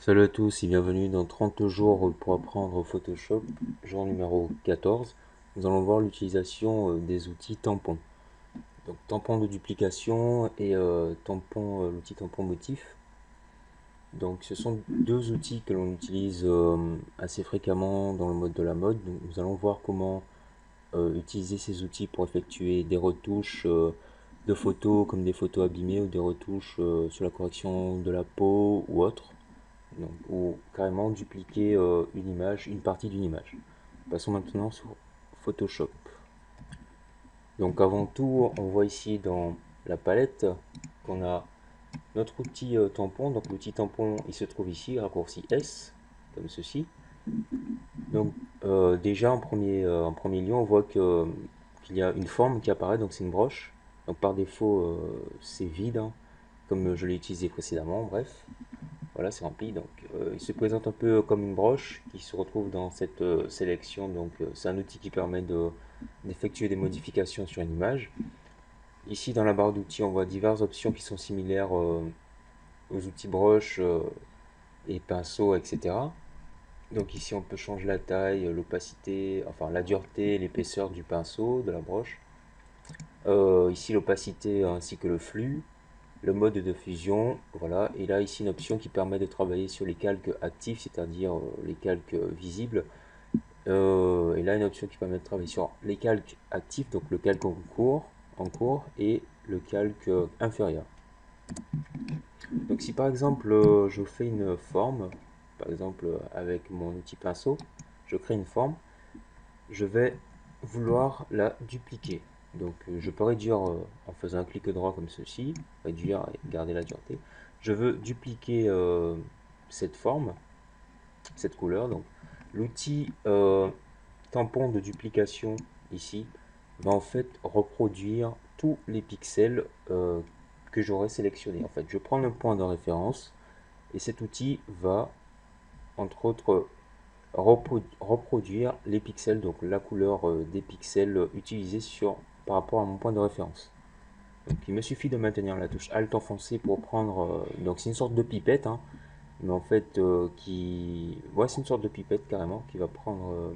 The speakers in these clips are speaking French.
Salut à tous et bienvenue dans 30 jours pour apprendre Photoshop, jour numéro 14. Nous allons voir l'utilisation des outils tampons. Donc tampon de duplication et l'outil tampon motif. Donc ce sont deux outils que l'on utilise assez fréquemment dans le mode de la mode. Donc, nous allons voir comment utiliser ces outils pour effectuer des retouches de photos comme des photos abîmées ou des retouches sur la correction de la peau ou autre. Donc, ou carrément dupliquer une image, une partie d'une image. Passons maintenant sur Photoshop. Donc avant tout, on voit ici dans la palette qu'on a notre outil tampon. Donc l'outil tampon, il se trouve ici, raccourci S, comme ceci. Donc déjà en premier lieu, on voit qu'il y a une forme qui apparaît, donc c'est une broche. Donc par défaut, c'est vide, hein, comme je l'ai utilisé précédemment, bref. Voilà, c'est rempli. Donc, il se présente un peu comme une broche qui se retrouve dans cette sélection. Donc, c'est un outil qui permet d'effectuer des modifications sur une image. Ici, dans la barre d'outils, on voit diverses options qui sont similaires aux outils broche et pinceau, etc. Donc, ici, on peut changer la taille, l'opacité, enfin la dureté, l'épaisseur du pinceau, de la broche. Ici, l'opacité ainsi que le flux, le mode de fusion, voilà, et là ici une option qui permet de travailler sur les calques actifs, c'est-à-dire les calques visibles, et là une option qui permet de travailler sur les calques actifs, donc le calque en cours et le calque inférieur. Donc si par exemple je fais une forme, par exemple avec mon outil pinceau, je crée une forme, je vais vouloir la dupliquer. Donc je peux réduire en faisant un clic droit comme ceci, réduire et garder la dureté. Je veux dupliquer cette forme, cette couleur. Donc l'outil tampon de duplication ici va en fait reproduire tous les pixels que j'aurais sélectionnés. En fait, je prends un point de référence et cet outil va entre autres reproduire les pixels, donc la couleur des pixels utilisés par rapport à mon point de référence. Donc il me suffit de maintenir la touche Alt enfoncée pour prendre, donc c'est une sorte de pipette, hein, mais en fait c'est une sorte de pipette carrément qui va prendre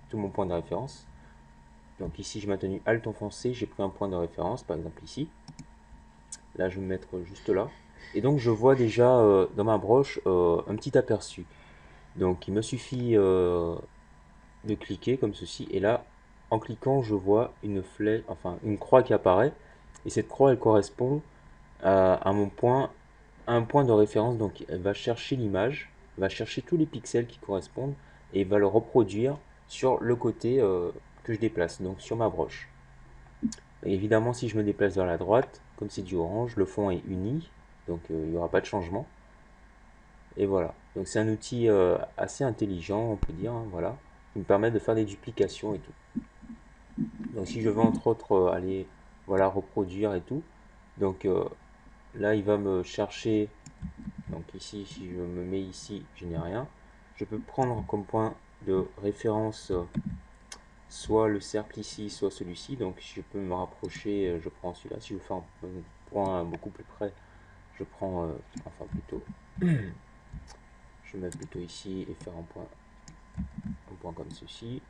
tout mon point de référence. Donc ici j'ai maintenu Alt enfoncé, j'ai pris un point de référence, par exemple ici. Là je vais me mettre juste là. Et donc je vois déjà dans ma broche un petit aperçu. Donc il me suffit de cliquer comme ceci, et là en cliquant je vois une flèche, enfin une croix qui apparaît, et cette croix elle correspond à mon point, à un point de référence. Donc elle va chercher l'image, va chercher tous les pixels qui correspondent et va le reproduire sur le côté que je déplace, donc sur ma broche. Et évidemment si je me déplace vers la droite, comme c'est du orange, le fond est uni, donc il n'y aura pas de changement. Et voilà, donc c'est un outil assez intelligent, on peut dire, hein, voilà, qui me permet de faire des duplications et tout. Donc si je veux entre autres aller voilà, reproduire et tout, donc là il va me chercher, donc ici si je me mets ici, je n'ai rien. Je peux prendre comme point de référence soit le cercle ici, soit celui-ci. Donc si je peux me rapprocher, je prends celui-là. Si je veux faire un point beaucoup plus près, je prends, enfin plutôt, je vais mettre plutôt ici et faire un point comme ceci.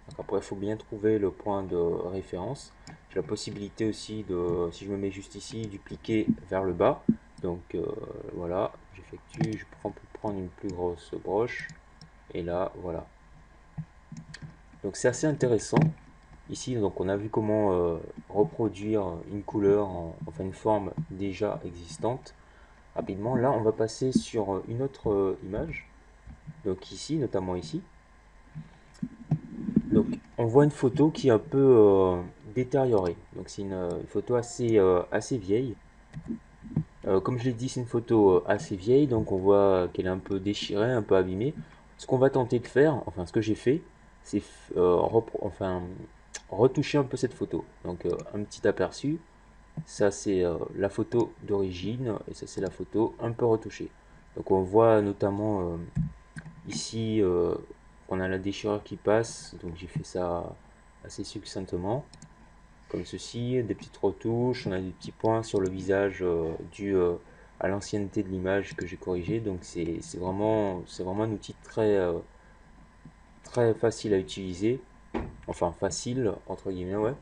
Donc après, il faut bien trouver le point de référence. J'ai la possibilité aussi de, si je me mets juste ici, dupliquer vers le bas. Donc voilà, j'effectue, je peux prendre une plus grosse broche. Et là, voilà. Donc c'est assez intéressant. Ici, donc on a vu comment reproduire une couleur, enfin une forme déjà existante rapidement. Là, on va passer sur une autre image. Donc ici, notamment ici. Donc, on voit une photo qui est un peu détériorée. Donc, c'est une photo assez vieille. Comme je l'ai dit, c'est une photo assez vieille, donc on voit qu'elle est un peu déchirée, un peu abîmée. Ce qu'on va tenter de faire, enfin ce que j'ai fait, c'est retoucher un peu cette photo. Donc, un petit aperçu. Ça, c'est la photo d'origine, et ça, c'est la photo un peu retouchée. Donc, on voit notamment ici on a la déchirure qui passe, donc j'ai fait ça assez succinctement, comme ceci, des petites retouches, on a des petits points sur le visage à l'ancienneté de l'image que j'ai corrigée. Donc c'est vraiment un outil très facile à utiliser, enfin facile entre guillemets, ouais,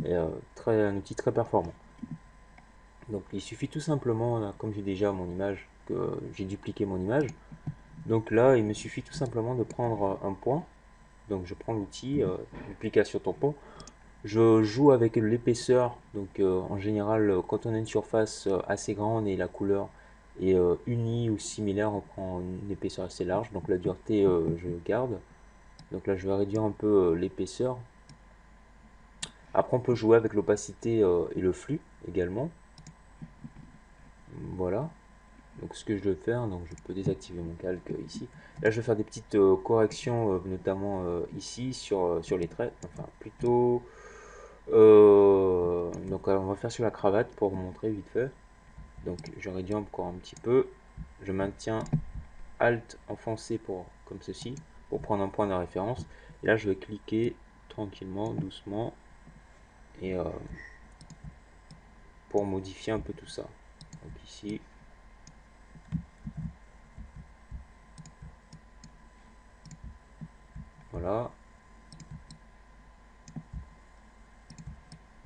et un outil très performant. Donc il suffit tout simplement, là, comme j'ai déjà mon image, que j'ai dupliqué mon image, donc là il me suffit tout simplement de prendre un point. Donc je prends l'outil duplication tampon, je joue avec l'épaisseur. Donc en général, quand on a une surface assez grande et la couleur est unie ou similaire, on prend une épaisseur assez large. Donc la dureté, je garde. Donc là je vais réduire un peu l'épaisseur. Après on peut jouer avec l'opacité et le flux également. Voilà. Donc ce que je vais faire, donc je peux désactiver mon calque ici. Là je vais faire des petites corrections, notamment ici sur les traits. Enfin plutôt... donc on va faire sur la cravate pour vous montrer vite fait. Donc je réduis encore un petit peu. Je maintiens Alt enfoncé comme ceci pour prendre un point de référence. Et là je vais cliquer tranquillement, doucement, et pour modifier un peu tout ça. Donc ici, voilà.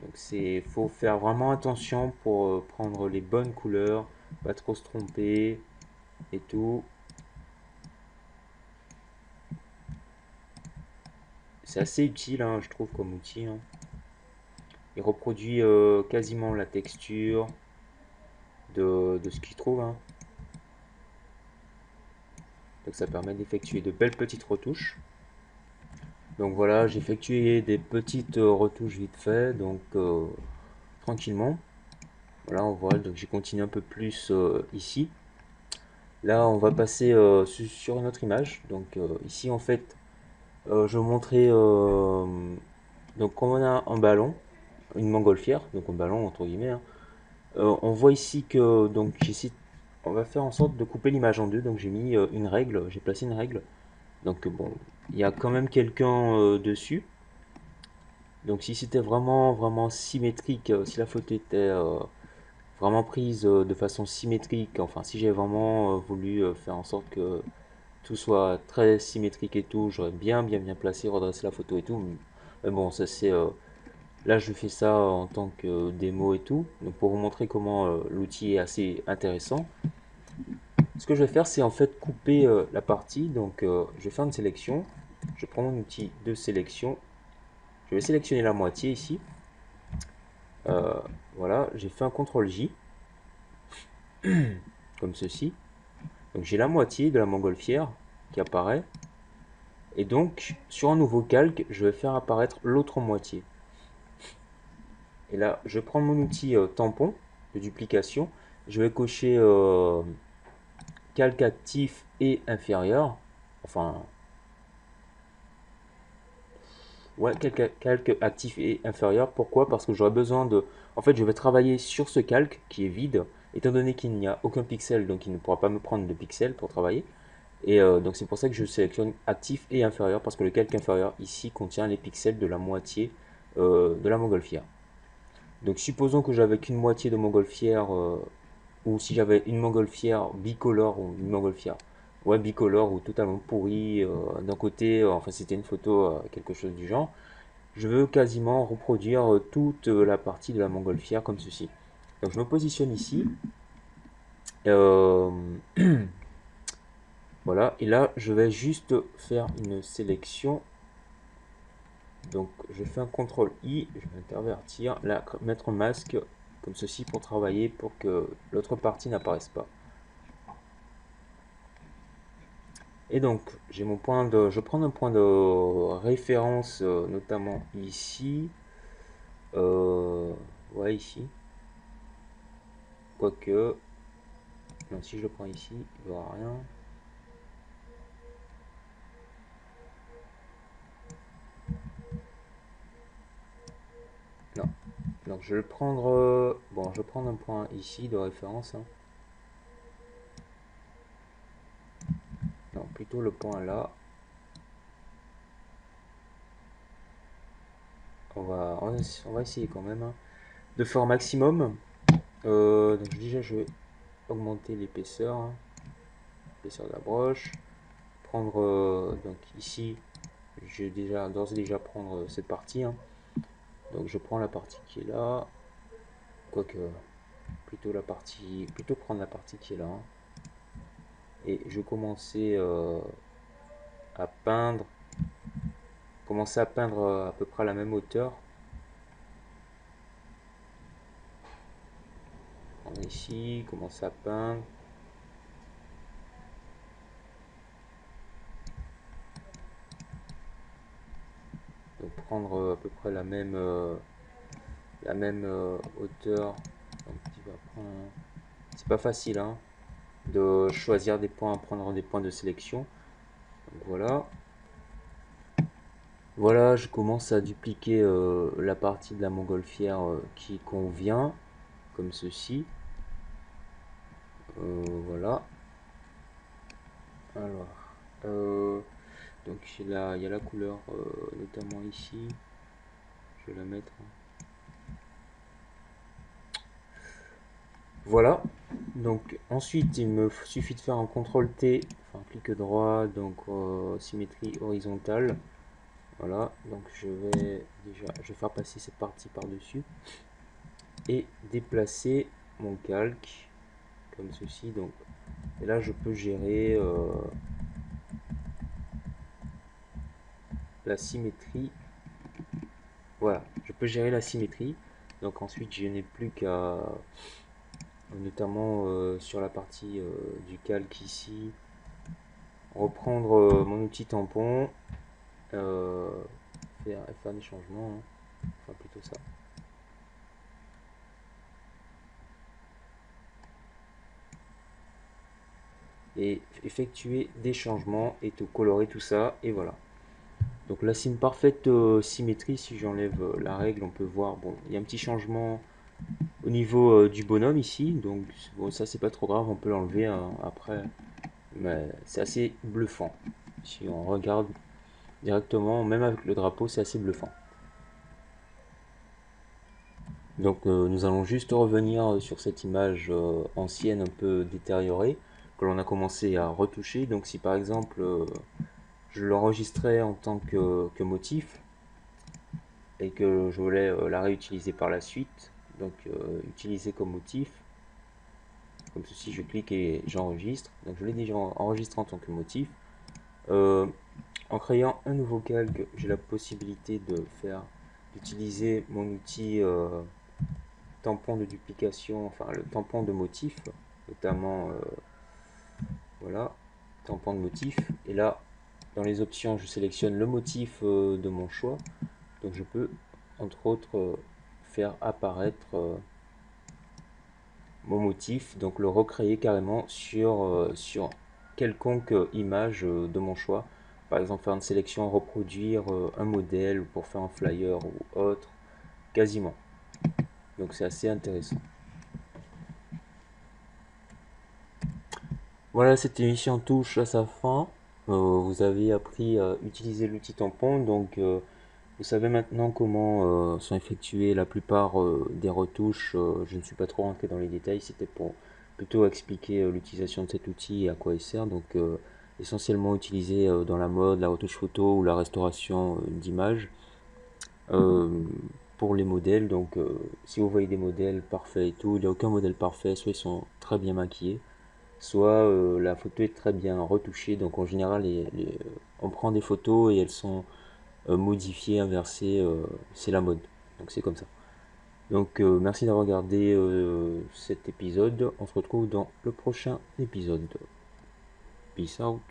Donc faut faire vraiment attention pour prendre les bonnes couleurs, pas trop se tromper et tout. C'est assez utile, hein, je trouve, comme outil, hein. Il reproduit quasiment la texture de ce qu'il trouve, hein. Donc ça permet d'effectuer de belles petites retouches. Donc voilà, j'ai effectué des petites retouches vite fait, donc tranquillement. Voilà, on voit, donc j'ai continué un peu plus ici. Là, on va passer sur une autre image. Donc ici, en fait, je vais montrer, donc comme on a un ballon, une montgolfière, donc un ballon entre guillemets, hein. On voit ici que donc on va faire en sorte de couper l'image en deux. Donc j'ai mis une règle, j'ai placé une règle. Donc bon, il y a quand même quelqu'un dessus. Donc si c'était vraiment symétrique, si la photo était vraiment prise de façon symétrique, enfin si j'ai vraiment voulu faire en sorte que tout soit très symétrique et tout, j'aurais bien placé, redressé la photo et tout. Mais bon, ça c'est... là je fais ça en tant que démo et tout, donc pour vous montrer comment l'outil est assez intéressant. Ce que je vais faire, c'est en fait couper la partie. Donc je vais faire une sélection, je prends mon outil de sélection, je vais sélectionner la moitié ici. Voilà, j'ai fait un CTRL J, comme ceci. Donc j'ai la moitié de la montgolfière qui apparaît. Et donc, sur un nouveau calque, je vais faire apparaître l'autre moitié. Et là, je prends mon outil tampon de duplication. Je vais cocher calque actif et inférieur. Enfin, ouais, calque actif et inférieur. Pourquoi? Parce que j'aurai besoin de... En fait, je vais travailler sur ce calque qui est vide, étant donné qu'il n'y a aucun pixel, donc il ne pourra pas me prendre de pixels pour travailler. Et donc c'est pour ça que je sélectionne actif et inférieur, parce que le calque inférieur ici contient les pixels de la moitié de la montgolfière. Donc supposons que j'avais qu'une moitié de montgolfière, ou si j'avais une montgolfière bicolore ou une montgolfière ouais, bicolore ou totalement pourrie d'un côté, enfin c'était une photo, quelque chose du genre, je veux quasiment reproduire toute la partie de la montgolfière comme ceci. Donc je me positionne ici. Euh, voilà, et là je vais juste faire une sélection. Donc je fais un CTRL I, je vais intervertir, là, mettre un masque comme ceci pour travailler pour que l'autre partie n'apparaisse pas. Et donc j'ai mon point de, je prends un point de référence, notamment ici, ouais ici, quoique, non, si je le prends ici, il n'y aura rien. Non, donc je vais le prendre, bon, je vais prendre un point ici de référence, hein. Non, plutôt le point là. On va essayer quand même, hein, de faire un maximum. Donc déjà je vais augmenter l'épaisseur de la broche, prendre donc ici je vais d'ores et déjà prendre cette partie, hein. Donc je prends la partie qui est là, quoique plutôt prendre la partie qui est là, hein. Et je commencer à peindre à peu près à la même hauteur. Ici, commencer à peindre. Donc prendre à peu près la même hauteur. C'est pas facile, hein, de choisir des points, prendre des points de sélection. Donc voilà. Voilà, je commence à dupliquer la partie de la montgolfière qui convient, comme ceci. Voilà. Alors, donc il y a la couleur, notamment ici. Je vais la mettre. Voilà. Donc ensuite, il me suffit de faire un CTRL T, enfin clic droit, donc symétrie horizontale. Voilà. Donc je vais faire passer cette partie par-dessus et déplacer mon calque comme ceci. Donc, et là, je peux gérer la symétrie. Voilà, je peux gérer la symétrie. Donc ensuite, je n'ai plus qu'à, notamment sur la partie du calque ici, reprendre mon outil tampon, faire des changements, hein. Enfin plutôt ça. Et effectuer des changements et tout colorer tout ça, et voilà. Donc là c'est une parfaite symétrie. Si j'enlève la règle, on peut voir, bon, il y a un petit changement au niveau du bonhomme ici, donc bon, ça c'est pas trop grave, on peut l'enlever après, mais c'est assez bluffant. Si on regarde directement, même avec le drapeau, c'est assez bluffant. Donc nous allons juste revenir sur cette image ancienne un peu détériorée que l'on a commencé à retoucher. Donc si par exemple je l'enregistrais en tant que motif et que je voulais la réutiliser par la suite, donc utiliser comme motif, comme ceci, je clique et j'enregistre. Donc je l'ai déjà enregistré en tant que motif. En créant un nouveau calque, j'ai la possibilité d'utiliser mon outil tampon de duplication, enfin le tampon de motif, notamment voilà, tampon de motif. Et là, dans les options, je sélectionne le motif de mon choix. Donc je peux, entre autres, faire apparaître mon motif, donc le recréer carrément sur quelconque image de mon choix. Par exemple, faire une sélection, reproduire un modèle pour faire un flyer ou autre, quasiment. Donc c'est assez intéressant. Voilà, cette émission touche à sa fin. Vous avez appris à utiliser l'outil tampon, donc vous savez maintenant comment sont effectuées la plupart des retouches. Je ne suis pas trop rentré dans les détails, c'était pour plutôt expliquer l'utilisation de cet outil et à quoi il sert. Donc essentiellement utilisé dans la mode, la retouche photo ou la restauration d'images. Pour les modèles, donc si vous voyez des modèles parfaits et tout, il n'y a aucun modèle parfait, soit ils sont très bien maquillés, soit la photo est très bien retouchée. Donc en général, on prend des photos et elles sont modifiées, inversées, c'est la mode. Donc c'est comme ça. Donc merci d'avoir regardé cet épisode. On se retrouve dans le prochain épisode. Peace out.